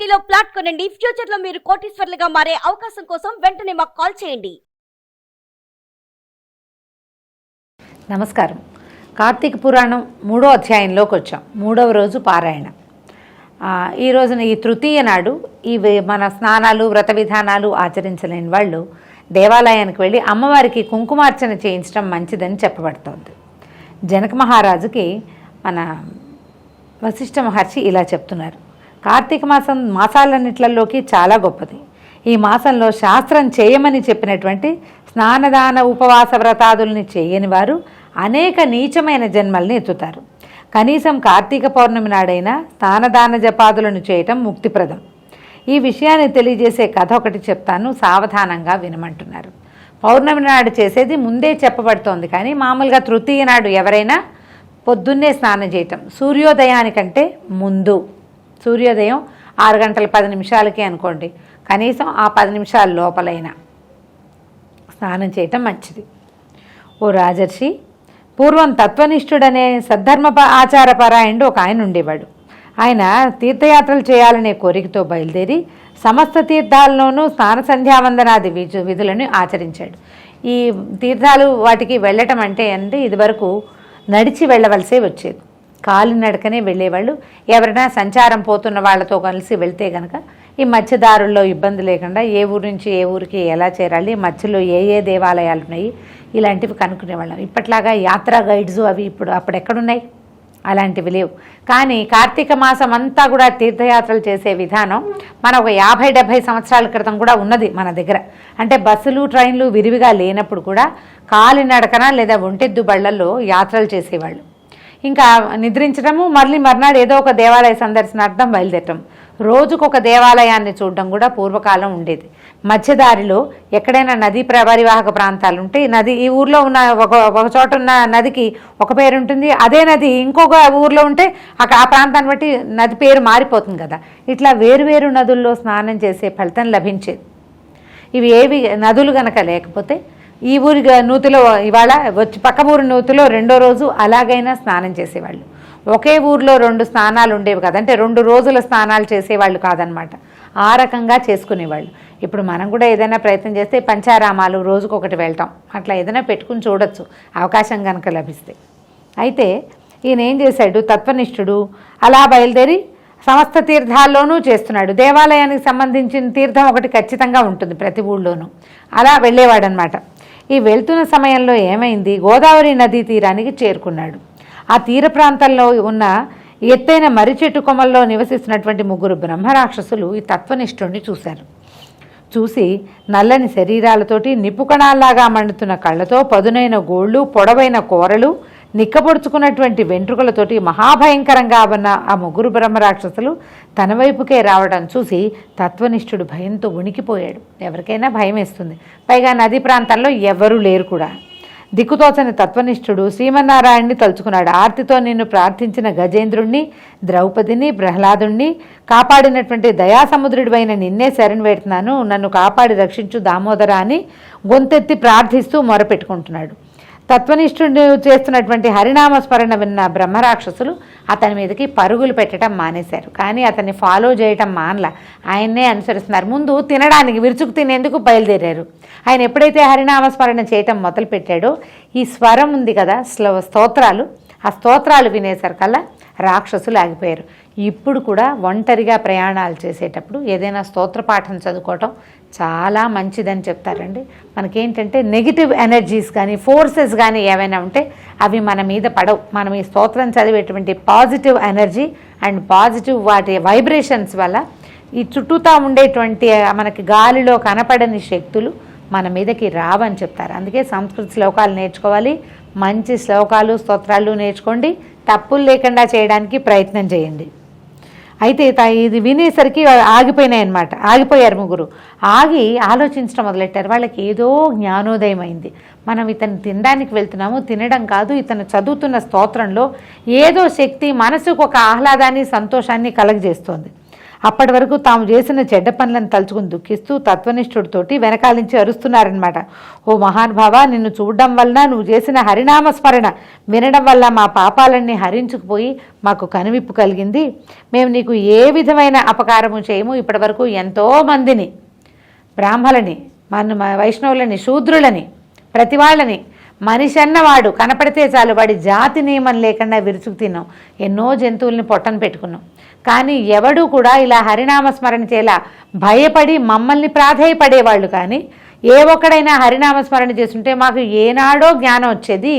సిటీలో ప్లాట్ కొనండి. ఫ్యూచర్ లో మీరు కోటీశ్వర్లుగా మారే అవకాశం కోసం వెంటనే మాకు కాల్ చేయండి. నమస్కారం. కార్తీక పురాణం 3వ అధ్యాయంలోకి వచ్చాం. 3వ రోజు పారాయణ. ఈ రోజున ఈ తృతీయ నాడు మన స్నానాలు వ్రత విధానాలు ఆచరించలేని వాళ్ళు దేవాలయానికి వెళ్ళి అమ్మవారికి కుంకుమార్చన చేయించడం మంచిదని చెప్పబడుతోంది. జనక మహారాజుకి మన వశిష్ఠ మహర్షి ఇలా చెప్తున్నారు. కార్తీక మాసం మాసాలన్నిట్లలోకి చాలా గొప్పది. ఈ మాసంలో శాస్త్రం చేయమని చెప్పినటువంటి స్నానదాన ఉపవాస వ్రతాదుల్ని చేయని వారు అనేక నీచమైన జన్మల్ని ఎత్తుతారు. కనీసం కార్తీక పౌర్ణమి నాడైనా స్నానదాన జపాదులను చేయటం ముక్తిప్రదం. ఈ విషయాన్ని తెలియజేసే కథ ఒకటి చెప్తాను, సావధానంగా వినమంటున్నారు. పౌర్ణమి నాడు చేసేది ముందే చెప్పబడుతోంది, కానీ మామూలుగా తృతీయ నాడు ఎవరైనా పొద్దున్నే స్నానం చేయటం, సూర్యోదయానికంటే ముందు, సూర్యోదయం 6 గంటల 10 నిమిషాలకి అనుకోండి, కనీసం ఆ 10 నిమిషాల లోపలైనా స్నానం చేయటం మంచిది. ఓ రాజర్షి, పూర్వం తత్వనిష్ఠుడనే సద్ధర్మ ఆచారపరాయణుడు ఒక ఆయన ఉండేవాడు. ఆయన తీర్థయాత్రలు చేయాలనే కోరికతో బయలుదేరి సమస్త తీర్థాల్లోనూ స్నాన సంధ్యావందనాది విధులను ఆచరించాడు. ఈ తీర్థాలు వాటికి వెళ్ళటం అంటే ఇదివరకు నడిచి వెళ్ళవలసే వచ్చేది, కాలినడకనే వెళ్ళేవాళ్ళు. ఎవరైనా సంచారం పోతున్న వాళ్ళతో కలిసి వెళ్తే కనుక ఈ మధ్యదారుల్లో ఇబ్బంది లేకుండా ఏ ఊరు నుంచి ఏ ఊరికి ఎలా చేరాలి, మధ్యలో ఏ దేవాలయాలు ఉన్నాయి, ఇలాంటివి కనుక్కునేవాళ్ళం. ఇప్పట్లాగా యాత్రా గైడ్స్ అవి అప్పుడెక్కడున్నాయి, అలాంటివి లేవు. కానీ కార్తీక మాసం అంతా కూడా తీర్థయాత్రలు చేసే విధానం మన ఒక 50-70 సంవత్సరాల క్రితం కూడా ఉన్నది మన దగ్గర. అంటే బస్సులు ట్రైన్లు విరివిగా లేనప్పుడు కూడా కాలినడకన లేదా ఒంటెద్దు బళ్ళల్లో యాత్రలు చేసేవాళ్ళు. ఇంకా నిద్రించడము, మళ్ళీ మర్నాడు ఏదో ఒక దేవాలయ సందర్శనార్థం బయలుదేరటం, రోజుకొక దేవాలయాన్ని చూడడం కూడా పూర్వకాలం ఉండేది. మధ్యదారిలో ఎక్కడైనా నదీ పరివాహక ప్రాంతాలు ఉంటే, ఈ ఊర్లో ఉన్న ఒక చోట ఉన్న నదికి ఒక పేరు ఉంటుంది, అదే నది ఇంకొక ఊర్లో ఉంటే ఆ ప్రాంతాన్ని బట్టి నది పేరు మారిపోతుంది కదా. ఇట్లా వేరువేరు నదుల్లో స్నానం చేసే ఫలితం లభించేది. ఇవి ఏవి నదులు గనక లేకపోతే ఈ ఊరి నూతిలో ఇవాళ వచ్చి పక్క ఊరి నూతిలో 2వ రోజు అలాగైనా స్నానం చేసేవాళ్ళు. ఒకే ఊర్లో 2 స్నానాలు ఉండేవి కదా, అంటే 2 రోజుల స్నానాలు చేసేవాళ్ళు కాదనమాట. ఆ రకంగా చేసుకునేవాళ్ళు. ఇప్పుడు మనం కూడా ఏదైనా ప్రయత్నం చేస్తే పంచారామాలు రోజుకొకటి వెళ్తాం, అట్లా ఏదైనా పెట్టుకుని చూడొచ్చు అవకాశం కనుక లభిస్తే. అయితే ఈయన ఏం చేశాడు, తత్వనిష్ఠుడు, అలా బయలుదేరి సమస్త తీర్థాల్లోనూ చేస్తున్నాడు. దేవాలయానికి సంబంధించిన తీర్థం ఒకటి ఖచ్చితంగా ఉంటుంది ప్రతి ఊళ్ళోనూ. అలా వెళ్ళేవాడనమాట. ఈ వెళ్తున్న సమయంలో ఏమైంది, గోదావరి నదీ తీరానికి చేరుకున్నాడు. ఆ తీర ప్రాంతంలో ఉన్న ఎత్తైన మర్రి చెట్టు కొమ్మల్లో నివసిస్తున్నటువంటి 3 బ్రహ్మరాక్షసులు ఈ తత్వనిష్ఠుడిని చూశారు. చూసి నల్లని శరీరాలతోటి, నిప్పుకణాల్లాగా మండుతున్న కళ్ళతో, పదునైన గోళ్ళు, పొడవైన కూరలు, నిక్కపొడుచుకున్నటువంటి వెంట్రుకలతోటి మహాభయంకరంగా ఉన్న ఆ 3 బ్రహ్మరాక్షసులు తన వైపుకే రావడం చూసి తత్వనిష్ఠుడు భయంతో ఉణికిపోయాడు. ఎవరికైనా భయం వేస్తుంది, పైగా నదీ ప్రాంతంలో ఎవరూ లేరు కూడా. దిక్కుతోచని తత్వనిష్ఠుడు శ్రీమన్నారాయణ్ణి తలుచుకున్నాడు. ఆర్తితో నిన్ను ప్రార్థించిన గజేంద్రుణ్ణి, ద్రౌపదిని, ప్రహ్లాదుణ్ణి కాపాడినటువంటి దయాసముద్రుడివైన నిన్నే శరణు వేడుతున్నాను, నన్ను కాపాడి రక్షించు దామోదర అని గొంతెత్తి ప్రార్థిస్తూ మొరపెట్టుకుంటున్నాడు. తత్వనిష్ఠుడు చేస్తున్నటువంటి హరినామ స్మరణ విన్న బ్రహ్మరాక్షసులు అతని మీదకి పరుగులు పెట్టడం మానేశారు. కానీ అతన్ని ఫాలో చేయటం మానలా, ఆయన్నే అనుసరిస్తున్నారు. ముందు తినడానికి విరుచుకు తినేందుకు బయలుదేరారు. ఆయన ఎప్పుడైతే హరినామ స్మరణ చేయటం మొదలుపెట్టాడో, ఈ స్వరం ఉంది కదా, స్తోత్రాలు, ఆ స్తోత్రాలు వినేసరికల్లా రాక్షసులు ఆగిపోయారు. ఇప్పుడు కూడా ఒంటరిగా ప్రయాణాలు చేసేటప్పుడు ఏదైనా స్తోత్రపాఠం చదువుకోవటం చాలా మంచిదని చెప్తారండి. మనకేంటంటే నెగిటివ్ ఎనర్జీస్ కానీ ఫోర్సెస్ కానీ ఏవైనా ఉంటే అవి మన మీద పడవు. మనం ఈ స్తోత్రం చదివేటువంటి పాజిటివ్ ఎనర్జీ అండ్ పాజిటివ్ వాటి వైబ్రేషన్స్ వల్ల ఈ చుట్టూతా ఉండేటువంటి మనకి గాలిలో కనపడని శక్తులు మన మీదకి రావని చెప్తారు. అందుకే సంస్కృత శ్లోకాలు నేర్చుకోవాలి, మంచి శ్లోకాలు స్తోత్రాలు నేర్చుకోండి, తప్పులు లేకుండా చేయడానికి ప్రయత్నం చేయండి. అయితే ఇది వినేసరికి ఆగిపోయారు 3. ఆగి ఆలోచించడం మొదలెట్టారు. వాళ్ళకి ఏదో జ్ఞానోదయం అయింది. మనం ఇతను తినడానికి వెళ్తున్నాము, తినడం కాదు, ఇతను చదువుతున్న స్తోత్రంలో ఏదో శక్తి మనసుకు ఒక ఆహ్లాదాన్ని సంతోషాన్ని కలగజేస్తోంది. అప్పటి వరకు తాము చేసిన చెడ్డ పనులను తలుచుకుని దుఃఖిస్తూ తత్వనిష్ఠుడితోటి వెనకాలించి అరుస్తున్నారనమాట. ఓ మహానుభావ, నిన్ను చూడడం వలన, నువ్వు చేసిన హరినామస్మరణ వినడం వల్ల మా పాపాలన్నీ హరించుకుపోయి మాకు కనువిప్పు కలిగింది. మేము నీకు ఏ విధమైన అపకారము చేయము. ఇప్పటి వరకు ఎంతోమందిని, బ్రాహ్మలని, వైష్ణవులని, శూద్రులని, ప్రతి వాళ్ళని, మనిషి అన్నవాడు కనపడితే చాలు వాడి జాతి నియమం లేకుండా విరుచుకు తిన్నాం. ఎన్నో జంతువుల్ని పొట్టను పెట్టుకున్నాం. కానీ ఎవడూ కూడా ఇలా హరినామస్మరణ చేలా భయపడి మమ్మల్ని ప్రాధేయపడేవాళ్ళు కానీ ఏ ఒక్కడైనా హరినామస్మరణ చేస్తుంటే మాకు ఏనాడో జ్ఞానం వచ్చేది,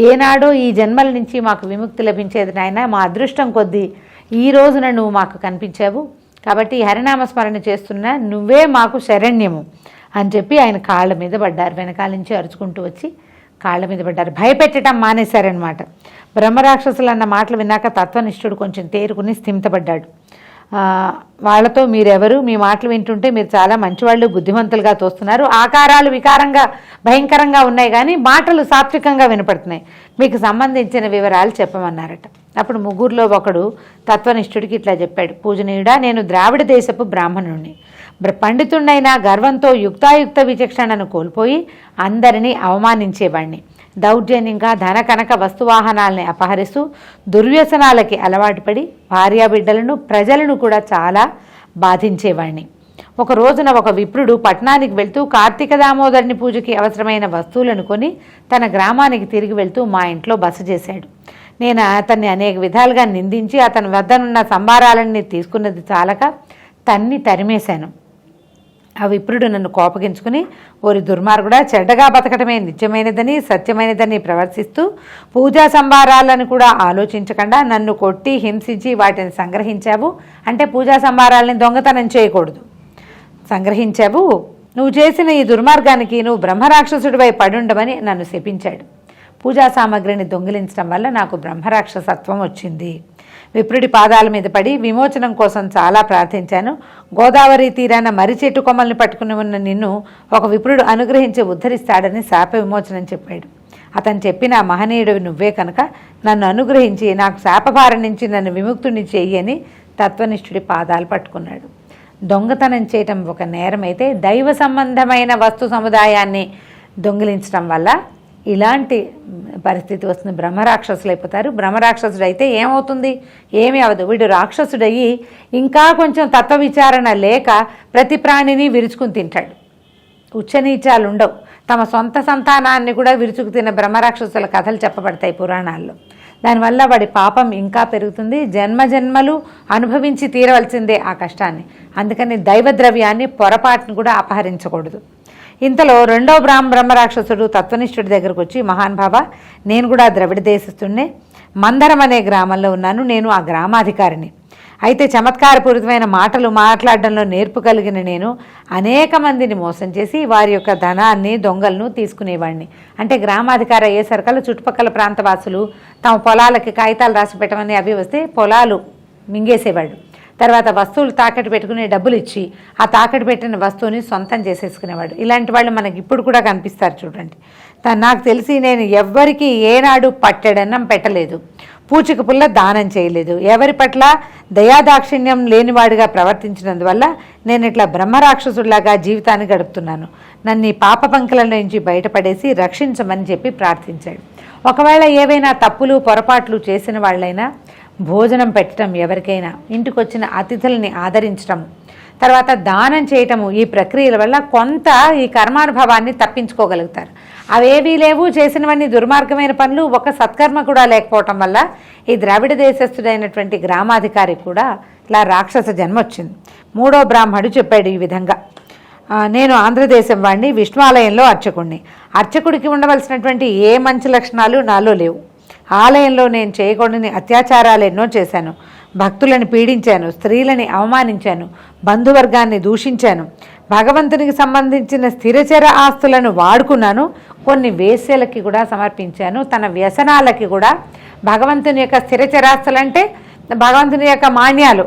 ఏనాడో ఈ జన్మల నుంచి మాకు విముక్తి లభించేది. నాయన, మా అదృష్టం కొద్దీ ఈ రోజున నువ్వు మాకు కనిపించావు. కాబట్టి ఈ హరినామస్మరణ చేస్తున్నా నువ్వే మాకు శరణ్యము అని చెప్పి ఆయన కాళ్ళ మీద పడ్డారు. వెనకాల నుంచి అరుచుకుంటూ వచ్చి కాళ్ళ మీద పడ్డారు. భయపెట్టడం మానేశారనమాట. బ్రహ్మరాక్షసులు అన్న మాటలు విన్నాక తత్వనిష్ఠుడు కొంచెం తేరుకుని స్థిమితపడ్డాడు. వాళ్ళతో, మీరెవరు? మీ మాటలు వింటుంటే మీరు చాలా మంచివాళ్ళు, బుద్ధిమంతులుగా తోస్తున్నారు. ఆకారాలు వికారంగా భయంకరంగా ఉన్నాయి కానీ మాటలు సాత్వికంగా వినపడుతున్నాయి. మీకు సంబంధించిన వివరాలు చెప్పమన్నారట. అప్పుడు ముగ్గురులో ఒకడు తత్వనిష్ఠుడికి ఇట్లా చెప్పాడు. పూజనీయుడా, నేను ద్రావిడ దేశపు బ్రాహ్మణుణ్ణి. పండితుడైనా గర్వంతో యుక్తాయుక్త విచక్షణను కోల్పోయి అందరినీ అవమానించేవాణ్ణి. దౌర్జన్యంగా ధన కనక వస్తువాహనాల్ని అపహరిస్తూ దుర్వ్యసనాలకి అలవాటు పడి భార్యాబిడ్డలను, ప్రజలను కూడా చాలా బాధించేవాణ్ణి. ఒక రోజున ఒక విప్రుడు పట్టణానికి వెళ్తూ కార్తీక దామోదరుని పూజకి అవసరమైన వస్తువులను కొని తన గ్రామానికి తిరిగి వెళ్తూ మా ఇంట్లో బస చేశాడు. నేను అతన్ని అనేక విధాలుగా నిందించి అతని వద్దనున్న సంభారాలన్నీ తీసుకున్నది చాలక తన్ని తరిమేశాను. ఆ విప్రుడు నన్ను కోపగించుకుని, ఓరి దుర్మార్గుడా, చెడ్డగా బతకటమే నిత్యమైనదని సత్యమైనదని ప్రవర్తిస్తూ పూజా సంభారాలను కూడా ఆలోచించకుండా నన్ను కొట్టి హింసించి వాటిని సంగ్రహించావు. అంటే పూజా సంభారాలని దొంగతనం చేయకూడదు, సంగ్రహించావు. నువ్వు చేసిన ఈ దుర్మార్గానికి నువ్వు బ్రహ్మరాక్షసుడివై పడుండమని నన్ను శపించాడు. పూజా సామగ్రిని దొంగిలించడం వల్ల నాకు బ్రహ్మరాక్షసత్వం వచ్చింది. విప్రుడి పాదాల మీద పడి విమోచనం కోసం చాలా ప్రార్థించాను. గోదావరి తీరాన మర్రి చెట్టు కొమ్మల్ని పట్టుకుని ఉన్న నిన్ను ఒక విప్రుడు అనుగ్రహించి ఉద్ధరిస్తాడని శాప విమోచనం చెప్పాడు. అతను చెప్పిన మహనీయుడు నువ్వే కనుక నన్ను అనుగ్రహించి నాకు శాపభారం నుంచి నన్ను విముక్తుని చెయ్యని తత్వనిష్ఠుడి పాదాలు పట్టుకున్నాడు. దొంగతనం చేయటం ఒక నేరమైతే దైవ సంబంధమైన వస్తు సముదాయాన్ని దొంగిలించడం వల్ల ఇలాంటి పరిస్థితి వస్తుంది. బ్రహ్మరాక్షసులు అయిపోతారు. బ్రహ్మరాక్షసుడు అయితే ఏమవుతుంది? ఏమీ అవదు. వీడు రాక్షసుడయ్యి ఇంకా కొంచెం తత్వ విచారణ లేక ప్రతి ప్రాణిని విరుచుకుని తింటాడు. ఉచ్చనీచాలు ఉండవు. తమ సొంత సంతానాన్ని కూడా విరుచుకు తిన్న బ్రహ్మరాక్షసుల కథలు చెప్పబడతాయి పురాణాల్లో. దానివల్ల వాడి పాపం ఇంకా పెరుగుతుంది. జన్మజన్మలు అనుభవించి తీరవలసిందే ఆ కష్టాన్ని. అందుకని దైవద్రవ్యాన్ని పొరపాటును కూడా అపహరించకూడదు. ఇంతలో రెండో బ్రహ్మరాక్షసుడు తత్వనిష్ఠుడి దగ్గరకు వచ్చి, మహానుభావ, నేను కూడా ద్రవిడ దేశస్తున్నే, మందరం అనే గ్రామంలో ఉన్నాను. నేను ఆ గ్రామాధికారిని. అయితే చమత్కారపూరితమైన మాటలు మాట్లాడడంలో నేర్పు కలిగిన నేను అనేక మందిని మోసం చేసి వారి యొక్క ధనాన్ని, దొంగలను తీసుకునేవాడిని. అంటే గ్రామాధికారి అయ్యేసరికల్లా చుట్టుపక్కల ప్రాంతవాసులు తమ పొలాలకి కాగితాలు రాసి పెట్టమని అవి వస్తే పొలాలు మింగేసేవాడు. తర్వాత వస్తువులు తాకట్టు పెట్టుకునే డబ్బులు ఇచ్చి ఆ తాకట్టు పెట్టిన వస్తువుని సొంతం చేసేసుకునేవాడు. ఇలాంటి వాళ్ళు మనకి ఇప్పుడు కూడా కనిపిస్తారు చూడండి. నాకు తెలిసి నేను ఎవ్వరికి ఏనాడు పట్టెడన్నం పెట్టలేదు, పూచిక పుల్ల దానం చేయలేదు. ఎవరి పట్ల దయాదాక్షిణ్యం లేనివాడిగా ప్రవర్తించినందువల్ల నేను ఇట్లా బ్రహ్మరాక్షసుడిలాగా జీవితాన్ని గడుపుతున్నాను. నన్ను ఈ పాప పంకల నుంచి బయటపడేసి రక్షించమని చెప్పి ప్రార్థించాడు. ఒకవేళ ఏవైనా తప్పులు పొరపాట్లు చేసిన వాళ్ళైనా భోజనం పెట్టడం, ఎవరికైనా ఇంటికి వచ్చిన అతిథులని ఆదరించడం, తర్వాత దానం చేయటము, ఈ ప్రక్రియల వల్ల కొంత ఈ కర్మానుభవాన్ని తప్పించుకోగలుగుతారు. అవేవీ లేవు, చేసినవన్నీ దుర్మార్గమైన పనులు, ఒక సత్కర్మ కూడా లేకపోవటం వల్ల ఈ ద్రావిడ దేశస్థుడైనటువంటి గ్రామాధికారి కూడా ఇలా రాక్షస జన్మ వచ్చింది. మూడో బ్రాహ్మడు చెప్పాడు ఈ విధంగా, నేను ఆంధ్రదేశం వాడిని, విష్ణువాలయంలో అర్చకుడిని. అర్చకుడికి ఉండవలసినటువంటి ఏ మంచి లక్షణాలు నాలో లేవు. ఆలయంలో నేను చేయకూడని అత్యాచారాలు ఎన్నో చేశాను. భక్తులను పీడించాను, స్త్రీలని అవమానించాను, బంధువర్గాన్ని దూషించాను, భగవంతునికి సంబంధించిన స్థిరచర ఆస్తులను వాడుకున్నాను, కొన్ని వేశ్యలకి కూడా సమర్పించాను. తన వ్యసనాలకి కూడా భగవంతుని యొక్క స్థిరచరాస్తులు అంటే భగవంతుని యొక్క మాన్యాలు,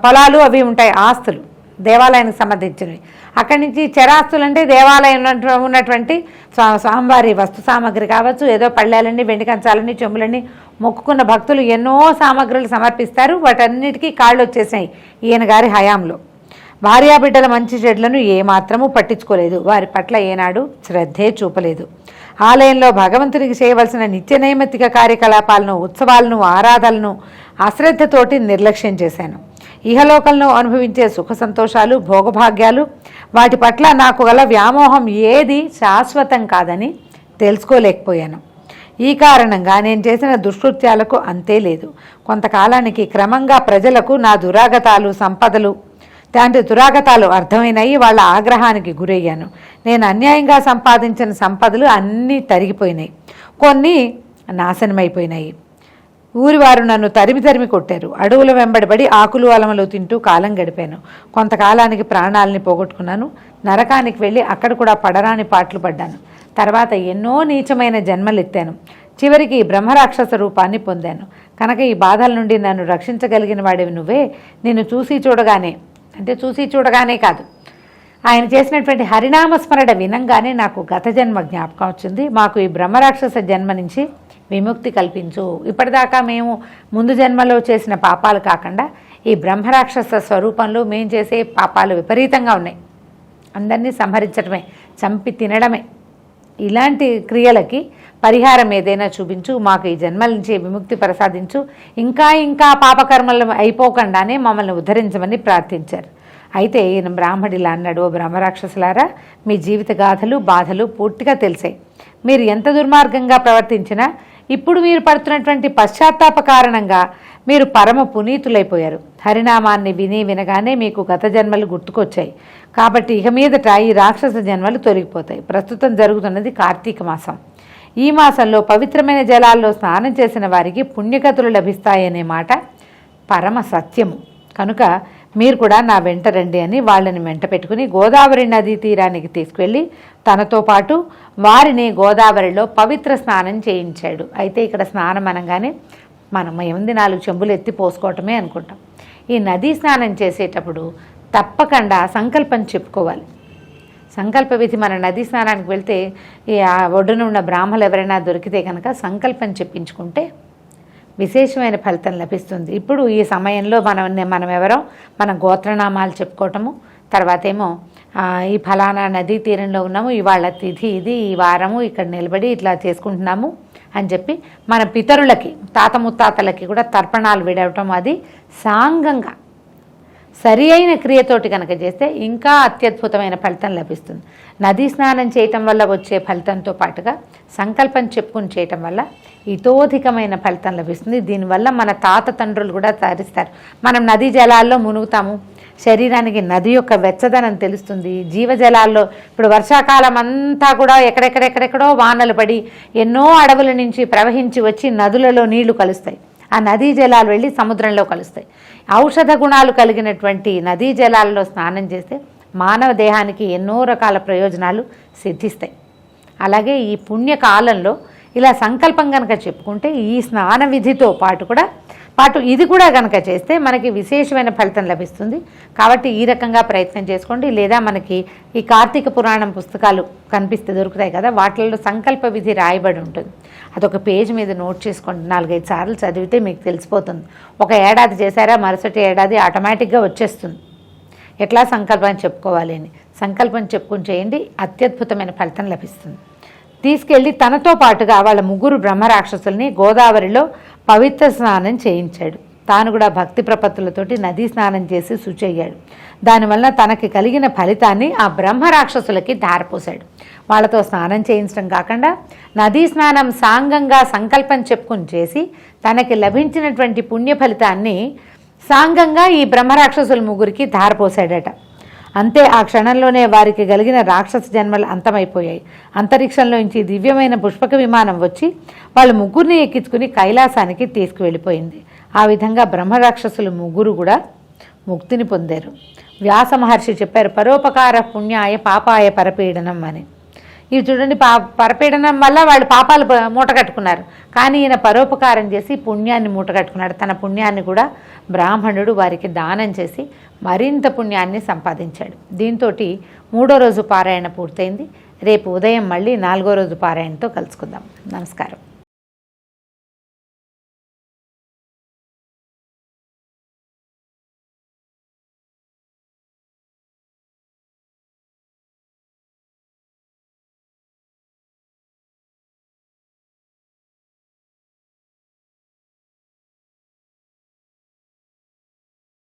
పొలాలు అవి ఉంటాయి, ఆస్తులు దేవాలయానికి సంబంధించినవి. అక్కడి నుంచి చరాస్తులు అంటే దేవాలయం ఉన్నటువంటి స్వామివారి వస్తు సామాగ్రి కావచ్చు, ఏదో పళ్ళాలన్నీ, వెండి కంచాలని, చెంబులన్నీ, మొక్కుకున్న భక్తులు ఎన్నో సామగ్రులు సమర్పిస్తారు. వాటన్నిటికీ కాళ్ళు వచ్చేసాయి ఈయన గారి హయాంలో. భార్యాబిడ్డల మంచి చెడ్లను ఏమాత్రమూ పట్టించుకోలేదు. వారి పట్ల ఏనాడు శ్రద్ధే చూపలేదు. ఆలయంలో భగవంతునికి చేయవలసిన నిత్య నైమిత్తిక కార్యకలాపాలను, ఉత్సవాలను, ఆరాధనలను అశ్రద్ధతోటి నిర్లక్ష్యం చేశాను. ఇహలోకంలో అనుభవించే సుఖ సంతోషాలు, భోగభాగ్యాలు, వాటి పట్ల నాకు గల వ్యామోహం ఏది శాశ్వతం కాదని తెలుసుకోలేకపోయాను. ఈ కారణంగా నేను చేసిన దుష్కృత్యాలకు అంతే లేదు. కొంతకాలానికి క్రమంగా ప్రజలకు నా దురాగతాలు, సంపదలు దురాగతాలు అర్థమైనాయి. వాళ్ళ ఆగ్రహానికి గురయ్యాను. నేను అన్యాయంగా సంపాదించిన సంపదలు అన్నీ తరిగిపోయినాయి, కొన్ని నాశనమైపోయినాయి. ఊరివారు నన్ను తరిమి కొట్టారు. అడవుల వెంబడిపడి ఆకులు అలమలు తింటూ కాలం గడిపాను. కొంతకాలానికి ప్రాణాలని పోగొట్టుకున్నాను. నరకానికి వెళ్ళి అక్కడ కూడా పడరాని పాటలు పడ్డాను. తర్వాత ఎన్నో నీచమైన జన్మలు ఎత్తాను. చివరికి బ్రహ్మరాక్షస రూపాన్ని పొందాను. కనుక ఈ బాధల నుండి నన్ను రక్షించగలిగిన వాడివి నువ్వే. నిన్ను చూసి చూడగానే కాదు, ఆయన చేసినటువంటి హరినామస్మరణ వినంగానే నాకు గత జన్మ జ్ఞాపకం వచ్చింది. మాకు ఈ బ్రహ్మరాక్షస జన్మ నుంచి విముక్తి కల్పించు. ఇప్పటిదాకా మేము ముందు జన్మలో చేసిన పాపాలు కాకుండా ఈ బ్రహ్మరాక్షస స్వరూపంలో మేము చేసే పాపాలు విపరీతంగా ఉన్నాయి. అందరినీ సంహరించడమే, చంపి తినడమే. ఇలాంటి క్రియలకి పరిహారం ఏదైనా చూపించు, మాకు ఈ జన్మల నుంచి విముక్తి ప్రసాదించు, ఇంకా పాపకర్మలు అయిపోకుండానే మమ్మల్ని ఉద్ధరించమని ప్రార్థించారు. అయితే ఈయన బ్రాహ్మడిలా అన్నాడు, ఓ బ్రహ్మరాక్షసులారా, మీ జీవిత గాథలు, బాధలు పూర్తిగా తెలిసాయి. మీరు ఎంత దుర్మార్గంగా ప్రవర్తించినా ఇప్పుడు మీరు పడుతున్నటువంటి పశ్చాత్తాప కారణంగా మీరు పరమ పునీతులైపోయారు. హరినామాన్ని వినగానే మీకు గత జన్మలు గుర్తుకొచ్చాయి. కాబట్టి ఇక మీదట ఈ రాక్షస జన్మలు తొలగిపోతాయి. ప్రస్తుతం జరుగుతున్నది కార్తీక మాసం. ఈ మాసంలో పవిత్రమైన జలాల్లో స్నానం చేసిన వారికి పుణ్యగతులు లభిస్తాయనే మాట పరమ సత్యము. కనుక మీరు కూడా నా వెంట రండి అని వాళ్ళని వెంట పెట్టుకుని గోదావరి నదీ తీరానికి తీసుకువెళ్ళి తనతో పాటు వారిని గోదావరిలో పవిత్ర స్నానం చేయించాడు. అయితే ఇక్కడ స్నానం అనగానే మనం ఏముంది 4 చెంబులు ఎత్తి పోసుకోవటమే అనుకుంటాం. ఈ నదీ స్నానం చేసేటప్పుడు తప్పకుండా సంకల్పం చెప్పుకోవాలి. సంకల్ప విధి, మన నదీ స్నానానికి వెళ్తే ఈ ఒడ్డున ఉన్న బ్రాహ్మలు ఎవరైనా దొరికితే కనుక సంకల్పం చెప్పించుకుంటే విశేషమైన ఫలితం లభిస్తుంది. ఇప్పుడు ఈ సమయంలో మనం ఎవరో మన గోత్రనామాలు చెప్పుకోవటము, తర్వాత ఏమో ఈ ఫలానా నదీ తీరంలో ఉన్నాము, ఇవాళ తిథి ఇది, ఈ వారము ఇక్కడ నిలబడి ఇట్లా చేసుకుంటున్నాము అని చెప్పి మన పితరులకి, తాత ముత్తాతలకి కూడా తర్పణాలు విడవటం, అది సాంగంగా సరి అయిన క్రియతోటి కనుక చేస్తే ఇంకా అత్యద్భుతమైన ఫలితం లభిస్తుంది. నదీ స్నానం చేయటం వల్ల వచ్చే ఫలితంతో పాటుగా సంకల్పం చెప్పుకుని చేయటం వల్ల ఇతోధికమైన ఫలితం లభిస్తుంది. దీనివల్ల మన తాత తండ్రులు కూడా తరిస్తారు. మనం నదీ జలాల్లో మునుగుతాము, శరీరానికి నది యొక్క వెచ్చదనం తెలుస్తుంది. జీవజలాల్లో ఇప్పుడు వర్షాకాలం అంతా కూడా ఎక్కడెక్కడెక్కడెక్కడో వానలు పడి ఎన్నో అడవుల నుంచి ప్రవహించి వచ్చి నదులలో నీళ్లు కలుస్తాయి. ఆ నదీ జలాలు వెళ్ళి సముద్రంలో కలుస్తాయి. ఔషధ గుణాలు కలిగినటువంటి నదీ జలాల్లో స్నానం చేస్తే మానవ దేహానికి ఎన్నో రకాల ప్రయోజనాలు సిద్ధిస్తాయి. అలాగే ఈ పుణ్యకాలంలో ఇలా సంకల్పం కనుక చెప్పుకుంటే ఈ స్నాన విధితో పాటు ఇది కూడా కనుక చేస్తే మనకి విశేషమైన ఫలితం లభిస్తుంది. కాబట్టి ఈ రకంగా ప్రయత్నం చేసుకోండి. లేదా మనకి ఈ కార్తీక పురాణం పుస్తకాలు దొరుకుతాయి కదా, వాటిల్లో సంకల్ప విధి రాయబడి ఉంటుంది. అదొక పేజ్ మీద నోట్ చేసుకోండి. 4-5 సార్లు చదివితే మీకు తెలిసిపోతుంది. ఒక ఏడాది చేశారా, మరుసటి ఏడాది ఆటోమేటిక్గా వచ్చేస్తుంది ఎట్లా సంకల్పం చెప్పుకోవాలి అని. సంకల్పం చెప్పుకుని చేయండి, అత్యద్భుతమైన ఫలితం లభిస్తుంది. తీసుకెళ్ళి తనతో పాటుగా వాళ్ళ 3 బ్రహ్మరాక్షసుల్ని గోదావరిలో పవిత్ర స్నానం చేయించాడు. తాను కూడా భక్తి ప్రపత్తులతోటి నదీ స్నానం చేసి శుచి అయ్యాడు. దానివల్ల తనకి కలిగిన ఫలితాన్ని ఆ బ్రహ్మరాక్షసులకి ధారపోశాడు. వాళ్ళతో స్నానం చేయించడం కాకుండా నదీ స్నానం సాంగంగా సంకల్పం చెప్పుకుని చేసి తనకి లభించినటువంటి పుణ్య ఫలితాన్ని సాంగంగా ఈ బ్రహ్మరాక్షసుల 3కి ధారపోశాడట. అంతే, ఆ క్షణంలోనే వారికి కలిగిన రాక్షస జన్మలు అంతమైపోయాయి. అంతరిక్షంలోంచి దివ్యమైన పుష్పక విమానం వచ్చి వాళ్ళు 3ని ఎక్కించుకుని కైలాసానికి తీసుకువెళ్ళిపోయింది. ఆ విధంగా బ్రహ్మరాక్షసులు 3 కూడా ముక్తిని పొందారు. వ్యాస మహర్షి చెప్పారు, పరోపకార పుణ్యాయ పాపాయ పరపీడనం అని. ఇవి చూడండి, పరపీడనం వల్ల వాళ్ళు పాపాలు మూట కట్టుకున్నారు. కానీ ఈయన పరోపకారం చేసి పుణ్యాన్ని మూట కట్టుకున్నాడు. తన పుణ్యాన్ని కూడా బ్రాహ్మణుడు వారికి దానం చేసి మరింత పుణ్యాన్ని సంపాదించాడు. దీంతో 3వ రోజు పారాయణ పూర్తయింది. రేపు ఉదయం మళ్ళీ 4వ రోజు పారాయణతో కలుసుకుందాం. నమస్కారం.